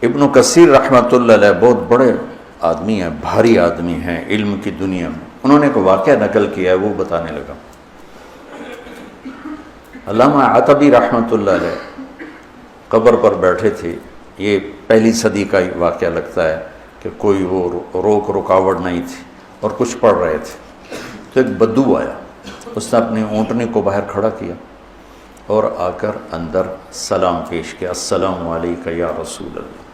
ابن کثیر رحمۃ اللہ علیہ بہت بڑے آدمی ہیں، بھاری آدمی ہیں علم کی دنیا میں، انہوں نے ایک واقعہ نقل کیا ہے، وہ بتانے لگا۔ علامہ عتبی رحمۃ اللہ علیہ قبر پر بیٹھے تھے، یہ پہلی صدی کا واقعہ لگتا ہے کہ کوئی وہ رکاوٹ نہیں تھی اور کچھ پڑھ رہے تھے، تو ایک بدو آیا، اس نے اپنی اونٹنی کو باہر کھڑا کیا اور آ کر اندر سلام پیش کیا، السلام علیکم یا رسول اللہ۔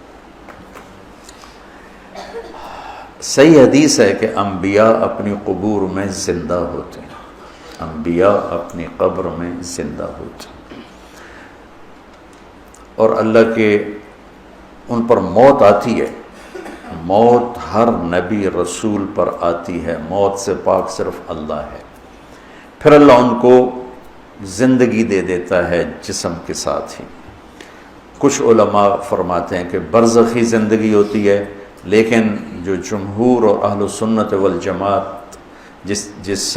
صحیح حدیث ہے کہ انبیاء اپنی قبور میں زندہ ہوتے ہیں، انبیاء اپنی قبر میں زندہ ہوتے ہیں، اور اللہ کے ان پر موت آتی ہے، موت ہر نبی رسول پر آتی ہے، موت سے پاک صرف اللہ ہے، پھر اللہ ان کو زندگی دے دیتا ہے جسم کے ساتھ ہی۔ کچھ علماء فرماتے ہیں کہ برزخی زندگی ہوتی ہے، لیکن جو جمہور اور اہل سنت والجماعت جس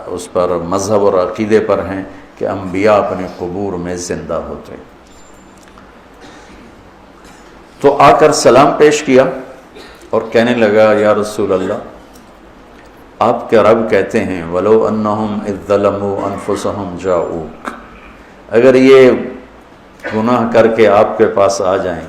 اس پر مذہب اور عقیدے پر ہیں کہ انبیاء اپنے قبور میں زندہ ہوتے ہیں۔ تو آ کر سلام پیش کیا اور کہنے لگا، یا رسول اللہ، آپ کے رب کہتے ہیں وَلَوْ أَنَّهُمْ إِذْ ظَلَمُوا أَنفُسَهُمْ جَاءُوكَ، اگر یہ گناہ کر کے آپ کے پاس آ جائیں،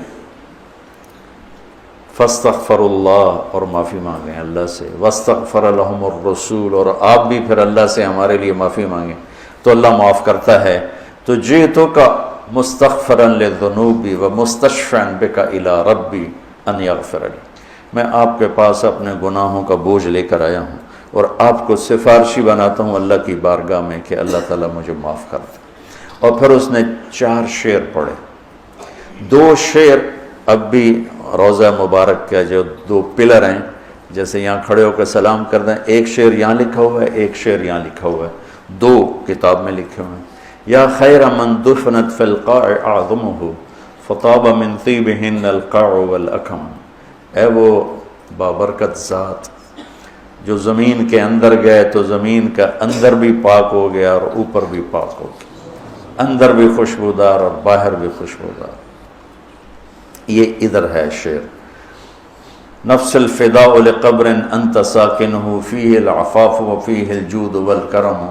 فَاسْتَغْفَرُوا اللَّهَ، اور معافی مانگیں اللہ سے، وَاسْتَغْفَرَ لَهُمُ الرَّسُولُ، اور آپ بھی پھر اللہ سے ہمارے لیے معافی مانگیں تو اللہ معاف کرتا ہے۔ تو جِئْتُكَ مُسْتَغْفِرًا لِلذُّنُوبِ وَمُسْتَشْفِعًا بِكَ إِلَىٰ رَبِّي أَنْ يَغْفِرَ لِي، میں آپ کے پاس اپنے گناہوں کا بوجھ لے کر آیا ہوں اور آپ کو سفارشی بناتا ہوں اللہ کی بارگاہ میں کہ اللہ تعالیٰ مجھے معاف کر دے۔ اور پھر اس نے 4 شعر پڑھے، 2 شعر اب بھی روضہ مبارک کا جو 2 پلر ہیں، جیسے یہاں کھڑے ہو کے سلام کر دیں، ایک شعر یہاں لکھا ہوا ہے، ایک شعر یہاں لکھا ہوا ہے، 2 کتاب میں لکھے ہوئے ہیں۔ یا خیر من دفنت فی القاع اعظمہ فطاب من طیبہن القاع والاکم، اے وہ بابرکت ذات جو زمین کے اندر گئے تو زمین کا اندر بھی پاک ہو گیا اور اوپر بھی پاک ہو گیا، اندر بھی خوشبودار اور باہر بھی خوشبودار۔ یہ ادھر ہے شعر، نفس الفداء لقبر انت ساکنہ فیہ العفاف وفیہ الجود والکرم،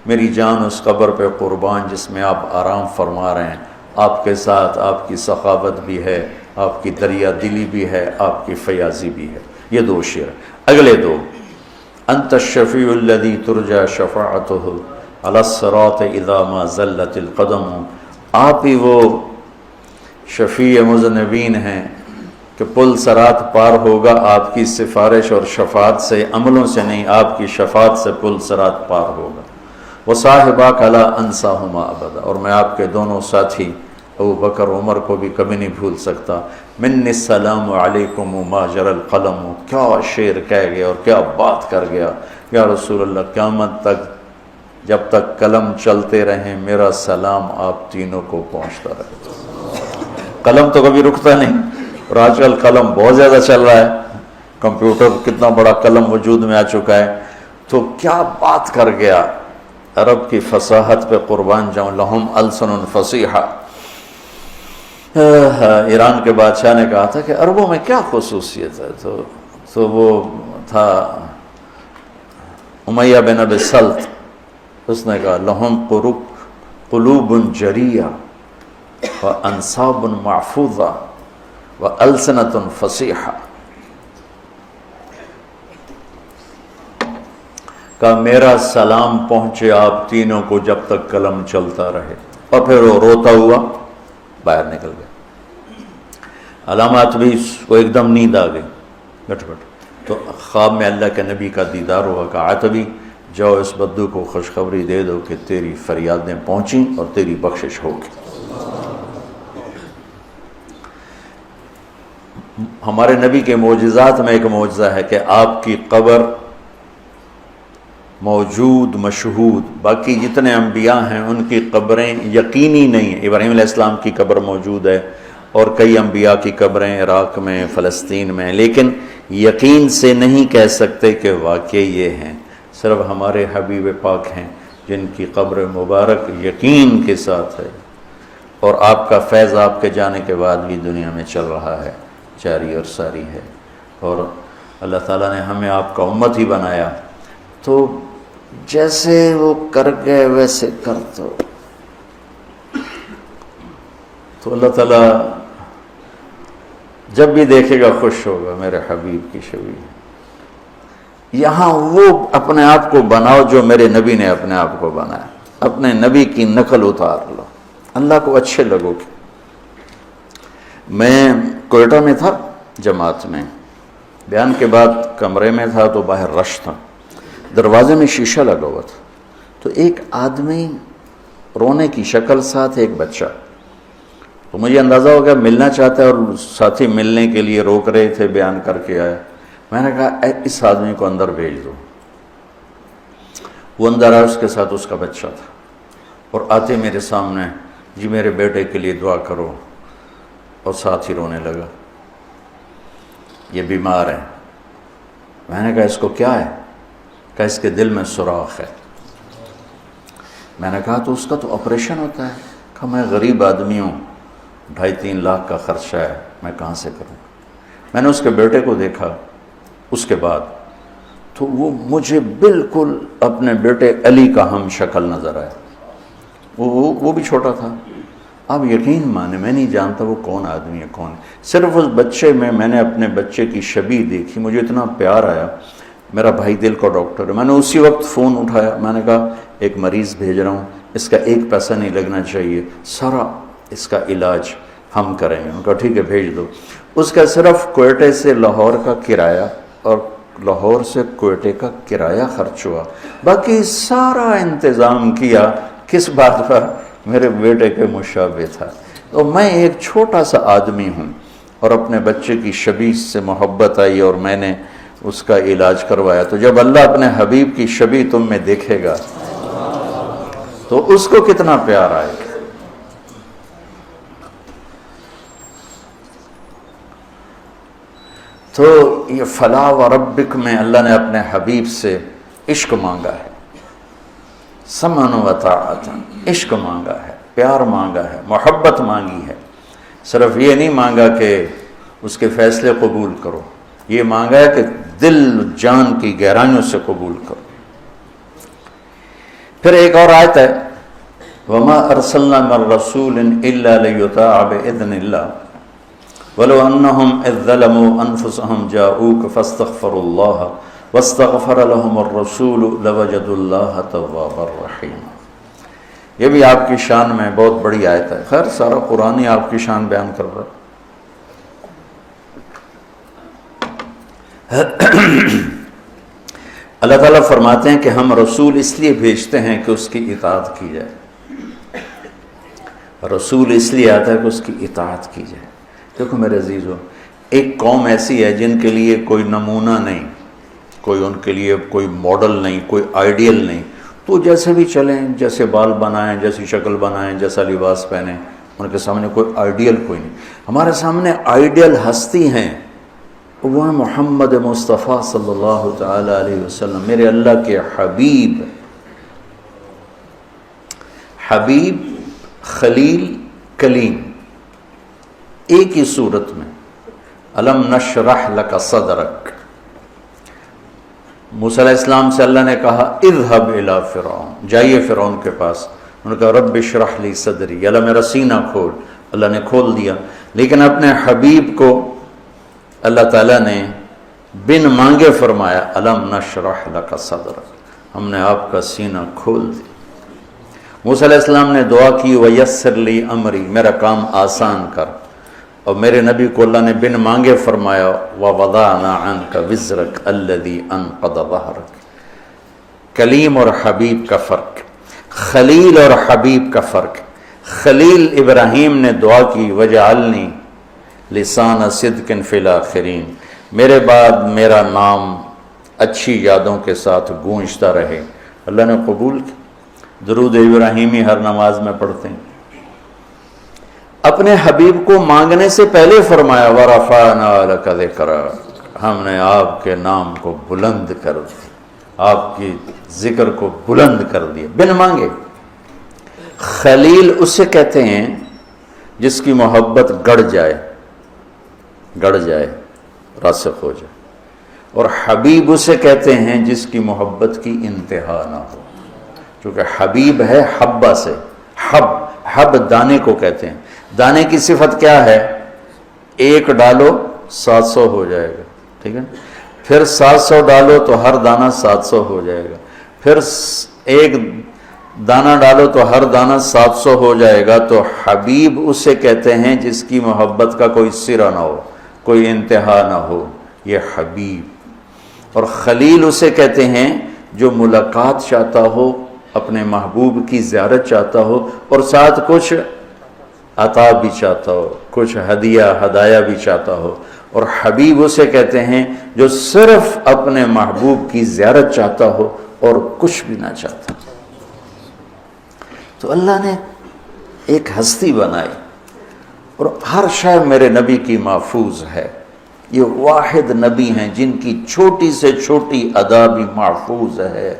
میری جان اس قبر پہ قربان جس میں آپ آرام فرما رہے ہیں، آپ کے ساتھ آپ کی سخاوت بھی ہے، آپ کی دریا دلی بھی ہے، آپ کی فیاضی بھی ہے۔ یہ 2 شعر۔ اگلے 2، انت الشفیع الذی ترجى شفاعته علی الصراط اذا ما زلت القدم، آپ ہی وہ شفیع مذنبین ہیں کہ پل صراط پار ہوگا آپ کی سفارش اور شفاعت سے، عملوں سے نہیں، آپ کی شفاعت سے پل صراط پار ہوگا۔ وصاحباک لا انساہما ابدا، اور میں آپ کے دونوں ساتھی ابو بکر عمر کو بھی کبھی نہیں بھول سکتا۔ منی السلام علیکم ما جرى القلم، کیا شعر کہہ گیا اور کیا بات کر گیا، یا رسول اللہ قیامت تک جب تک قلم چلتے رہیں میرا سلام آپ تینوں کو پہنچتا رہے۔ قلم تو کبھی رکتا نہیں، اور آج کل قلم بہت زیادہ چل رہا ہے، کمپیوٹر کتنا بڑا قلم وجود میں آ چکا ہے، تو کیا بات کر گیا، عرب کی فصاحت پہ قربان جاؤں، لہم السن فصیحہ۔ ایران کے بادشاہ نے کہا تھا کہ عربوں میں کیا خصوصیت ہے، تو وہ تھا امیہ بن ابی سلط، اس نے کہا لہم قلوب جریہ وانصاب محفوظہ والسنۃ فصیحہ، کہ میرا سلام پہنچے آپ تینوں کو جب تک قلم چلتا رہے۔ اور پھر وہ روتا ہوا باہر نکل گیا۔ علامات بھی کو ایک دم نیند آ گئی، بیٹھ تو خواب میں اللہ کے نبی کا دیدار ہوا، کہا عتبی جاؤ اس بدو کو خوشخبری دے دو کہ تیری فریادیں پہنچیں اور تیری بخشش ہوگی۔ ہمارے نبی کے معجزات میں ایک معجزہ ہے کہ آپ کی قبر موجود مشہود، باقی جتنے انبیاء ہیں ان کی قبریں یقینی نہیں ہیں۔ ابراہیم علیہ السلام کی قبر موجود ہے اور کئی انبیاء کی قبریں عراق میں، فلسطین میں، لیکن یقین سے نہیں کہہ سکتے کہ واقعی یہ ہیں، صرف ہمارے حبیب پاک ہیں جن کی قبر مبارک یقین کے ساتھ ہے۔ اور آپ کا فیض آپ کے جانے کے بعد بھی دنیا میں چل رہا ہے، جاری اور ساری ہے، اور اللہ تعالیٰ نے ہمیں آپ کا امت ہی بنایا، تو جیسے وہ کر گئے ویسے کر دو، تو اللہ تعالیٰ جب بھی دیکھے گا خوش ہوگا، میرے حبیب کی شبیہ۔ یہاں وہ اپنے آپ کو بناؤ جو میرے نبی نے اپنے آپ کو بنایا، اپنے نبی کی نقل اتار لو، اللہ کو اچھے لگو گے۔ میں کوئٹہ میں تھا جماعت میں، بیان کے بعد کمرے میں تھا تو باہر رش تھا، دروازے میں شیشہ لگا ہوا تھا، تو ایک آدمی رونے کی شکل ساتھ ایک بچہ، تو مجھے اندازہ ہو گیا ملنا چاہتا ہے، اور ساتھی ملنے کے لیے روک رہے تھے، بیان کر کے آئے۔ میں نے کہا اس آدمی کو اندر بھیج دو۔ وہ اندر آیا، اس کے ساتھ اس کا بچہ تھا، اور آتے میرے سامنے، جی میرے بیٹے کے لیے دعا کرو، اور ساتھ ہی رونے لگا، یہ بیمار ہے۔ میں نے کہا اس کو کیا ہے؟ کہ اس کے دل میں سوراخ ہے۔ میں نے کہا تو اس کا تو آپریشن ہوتا ہے۔ کہ میں غریب آدمی ہوں، 2.5-3 لاکھ کا خرچہ ہے، میں کہاں سے کروں؟ میں نے اس کے بیٹے کو دیکھا اس کے بعد، تو وہ مجھے بالکل اپنے بیٹے علی کا ہم شکل نظر آیا۔ وہ بھی چھوٹا تھا۔ آپ یقین مانے میں نہیں جانتا وہ کون آدمی ہے، کون، صرف اس بچے میں نے اپنے بچے کی شبیہ دیکھی، مجھے اتنا پیار آیا۔ میرا بھائی دل کا ڈاکٹر ہے، میں نے اسی وقت فون اٹھایا، میں نے کہا ایک مریض بھیج رہا ہوں، اس کا 1 پیسہ نہیں لگنا چاہیے، سارا اس کا علاج ہم کریں گے۔ ان کا ٹھیک ہے بھیج دو۔ اس کا صرف کوئٹے سے لاہور کا کرایہ اور لاہور سے کوئٹے کا کرایہ خرچ ہوا، باقی سارا انتظام کیا کس بات پر؟ میرے بیٹے کے مشابہ تھا۔ تو میں ایک چھوٹا سا آدمی ہوں، اور اپنے بچے کی شبیہ سے محبت آئی اور میں نے اس کا علاج کروایا۔ تو جب اللہ اپنے حبیب کی شبیہ تم میں دیکھے گا تو اس کو کتنا پیار آئے گا۔ تو یہ فلا وربک میں اللہ نے اپنے حبیب سے عشق مانگا ہے، سمعن و طاعت، عشق مانگا ہے، پیار مانگا ہے، محبت مانگی ہے۔ صرف یہ نہیں مانگا کہ اس کے فیصلے قبول کرو، یہ مانگا ہے کہ دل جان کی گہرائیوں سے قبول کرو۔ پھر ایک اور آیت ہے، وَمَا أَرْسَلْنَا مِن رَّسُولٍ إِلَّا لِيُطَاعَ بِإِذْنِ اللَّهِ وَلَوْ أَنَّهُمْ إِذْ ظَلَمُوا أَنفُسَهُمْ جَاءُوكَ فَاسْتَغْفَرُوا اللَّهَ وَاسْتَغْفَرَ لَهُمُ الرَّسُولُ لَوَجَدُوا اللَّهَ تَوَّابًا رَّحِيمًا۔ یہ بھی آپ کی شان میں بہت بڑی آیت ہے۔ خیر سارا قرآن ہی آپ کی شان بیان کر رہا ہے۔ اللہ تعالیٰ فرماتے ہیں کہ ہم رسول اس لیے بھیجتے ہیں کہ اس کی اطاعت کی جائے، رسول اس لیے آتا ہے کہ اس کی اطاعت کی جائے۔ دیکھو میرے عزیزو، ایک قوم ایسی ہے جن کے لیے کوئی نمونہ نہیں، کوئی ان کے لیے کوئی ماڈل نہیں، کوئی آئیڈیل نہیں، تو جیسے بھی چلیں، جیسے بال بنائیں، جیسی شکل بنائیں، جیسا لباس پہنیں، ان کے سامنے کوئی آئیڈیل کوئی نہیں۔ ہمارے سامنے آئیڈیل ہستی ہیں، وہ ہے محمد مصطفیٰ صلی اللہ تعالی علیہ وسلم، میرے اللہ کے حبیب، حبیب، خلیل، کلیم، ایک ہی صورت میں۔ الم نشرح لک صدرک، موسیٰ علیہ السلام سے اللہ نے کہا اذهب الی فرعون، جائیے فرعون کے پاس۔ انہوں نے کہا رب اشرح لی صدری، اللہ میرا سینہ کھول، اللہ نے کھول دیا۔ لیکن اپنے حبیب کو اللہ تعالیٰ نے بن مانگے فرمایا الم نشرح لک صدرک، ہم نے آپ کا سینہ کھول دیا۔ موسیٰ علیہ السلام نے دعا کی ویسر لی امری، میرا کام آسان کر، اور میرے نبی کو اللہ نے بن مانگے فرمایا وَوَضَعْنَا عَنْكَ وِزْرَكَ الَّذِي أَنْقَضَ ظَهْرَكَ۔ کلیم اور حبیب کا فرق، خلیل اور حبیب کا فرق۔ خلیل ابراہیم نے دعا کی وَجَعَلْنِي لِسَانَ صِدْقٍ فِي الْآخِرِينَ، میرے بعد میرا نام اچھی یادوں کے ساتھ گونجتا رہے، اللہ نے قبول کی۔ درود ابراہیمی ہر نماز میں پڑھتے ہیں۔ اپنے حبیب کو مانگنے سے پہلے فرمایا وَرَفَعْنَا لَكَ ذِكْرَكَ، ہم نے آپ کے نام کو بلند کر دیا، آپ کی ذکر کو بلند کر دیا بن مانگے۔ خلیل اسے کہتے ہیں جس کی محبت گڑ جائے راسخ ہو جائے، اور حبیب اسے کہتے ہیں جس کی محبت کی انتہا نہ ہو، کیونکہ حبیب ہے حبہ سے، حب دانے کو کہتے ہیں۔ دانے کی صفت کیا ہے؟ ایک ڈالو 700 ہو جائے گا، ٹھیک ہے، پھر 700 ڈالو تو ہر دانہ 700 ہو جائے گا، پھر ایک دانہ ڈالو تو ہر دانہ 700 ہو جائے گا۔ تو حبیب اسے کہتے ہیں جس کی محبت کا کوئی سرا نہ ہو، کوئی انتہا نہ ہو، یہ حبیب۔ اور خلیل اسے کہتے ہیں جو ملاقات چاہتا ہو، اپنے محبوب کی زیارت چاہتا ہو، اور ساتھ کچھ عطا بھی چاہتا ہو، کچھ ہدایہ بھی چاہتا ہو۔ اور حبیب اسے کہتے ہیں جو صرف اپنے محبوب کی زیارت چاہتا ہو اور کچھ بھی نہ چاہتا۔ تو اللہ نے ایک ہستی بنائی، اور ہر شے میرے نبی کی محفوظ ہے۔ یہ واحد نبی ہیں جن کی چھوٹی سے چھوٹی ادا بھی محفوظ ہے۔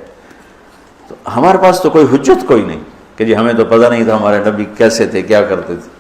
تو ہمارے پاس تو کوئی حجت کوئی نہیں کہ جی ہمیں تو پتہ نہیں تھا ہمارے نبی کیسے تھے، کیا کرتے تھے۔